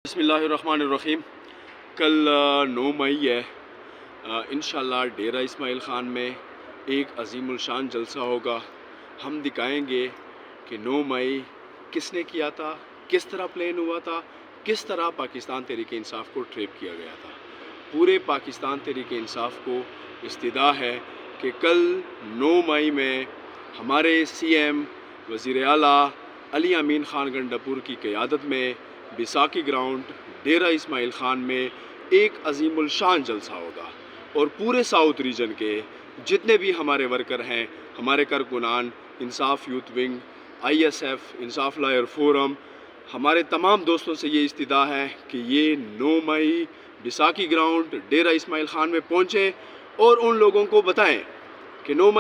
بسم اللہ الرحمن الرحیم۔ کل 9 مئی ہے، انشاءاللہ ڈیرہ اسماعیل خان میں ایک عظیم الشان جلسہ ہوگا۔ ہم دکھائیں گے کہ 9 مئی کس نے کیا تھا، کس طرح پلان ہوا تھا، کس طرح پاکستان تحریک انصاف کو ٹریپ کیا گیا تھا۔ پورے پاکستان تحریک انصاف کو استدعا ہے کہ کل 9 مئی میں ہمارے سی ایم وزیر اعلیٰ علی امین خان گنڈاپور کی قیادت میں بیساکھی گراؤنڈ ڈیرہ اسماعیل خان میں ایک عظیم الشان جلسہ ہوگا، اور پورے ساؤتھ ریجن کے جتنے بھی ہمارے ورکر ہیں، ہمارے کارکنان، Insaf youth wing, I S F, Insaf lawyer forum, ہمارے تمام دوستوں سے یہ استدعا ہے کہ یہ 9 مئی بیساکھی گراؤنڈ ڈیرہ اسماعیل خان میں پہنچیں اور ان لوگوں کو بتائیں کہ 9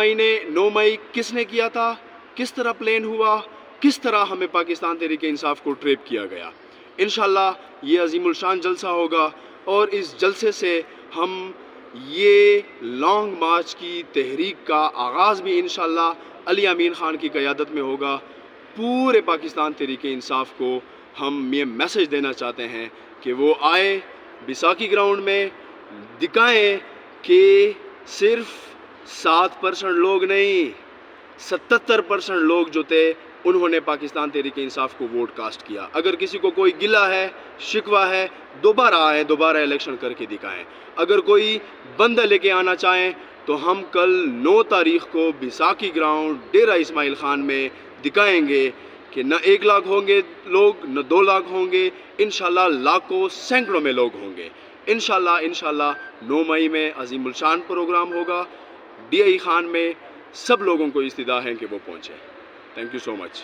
مئی کس نے کیا تھا، کس طرح پلان ہوا، کس طرح ہمیں پاکستان تحریک انصاف کو ٹریپ کیا گیا۔ انشاءاللہ یہ عظیم الشان جلسہ ہوگا، اور اس جلسے سے ہم یہ لانگ مارچ کی تحریک کا آغاز بھی انشاءاللہ علی امین خان کی قیادت میں ہوگا۔ پورے پاکستان تحریک انصاف کو ہم یہ میسج دینا چاہتے ہیں کہ وہ آئے بیساکھی گراؤنڈ میں، دکھائیں کہ صرف 7% لوگ نہیں، 77% لوگ جو تھے انہوں نے پاکستان تحریک انصاف کو ووٹ کاسٹ کیا۔ اگر کسی کو کوئی گلہ ہے، شکوہ ہے، دوبارہ آئیں، دوبارہ الیکشن کر کے دکھائیں۔ اگر کوئی بندہ لے کے آنا چاہیں تو ہم کل 9 تاریخ کو بیساکھی گراؤنڈ ڈیرہ اسماعیل خان میں دکھائیں گے کہ نہ 1 لاکھ ہوں گے لوگ، نہ 2 لاکھ ہوں گے، انشاءاللہ لاکھوں سینکڑوں میں لوگ ہوں گے۔ انشاءاللہ 9 مئی میں عظیم الشان پروگرام ہوگا ڈی آئی خان میں۔ سب لوگوں کو استدعا ہے کہ وہ پہنچیں۔ Thank you so much.